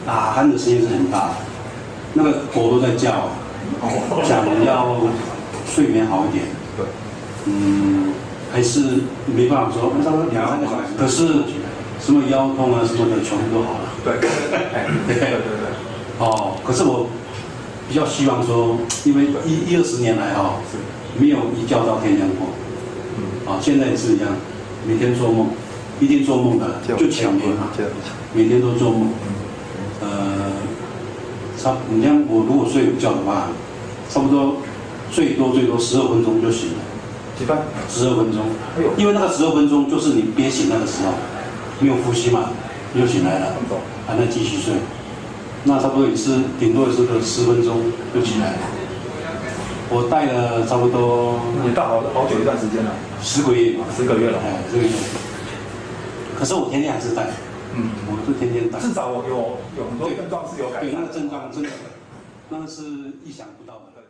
打鼾的声音是很大的，那个狗都在叫，讲要睡眠好一点。对，还是没办法说，差不多2、3个小时。可是什么腰痛啊什么的，全部都好了。对，对。哦，可是我比较希望说，因为20年来没有一觉到天亮过。现在也是一样，每天做梦，一定做梦的，就抢眠嘛，每天都做梦。你像我如果睡午觉的话，差不多最多12分钟就醒了。几分？12分钟。因为那个12分钟就是你憋醒那个时候，没有呼吸嘛，你就醒来了，还能继续睡。那差不多也是顶多也是个10分钟就起来了。我戴了差不多。你戴好久一段时间了。10个月。10个月了。这个月。可是我天天还是戴。我是天天戴。至少有很多症状是有改善。对，那个症状真的，那个是意想不到的。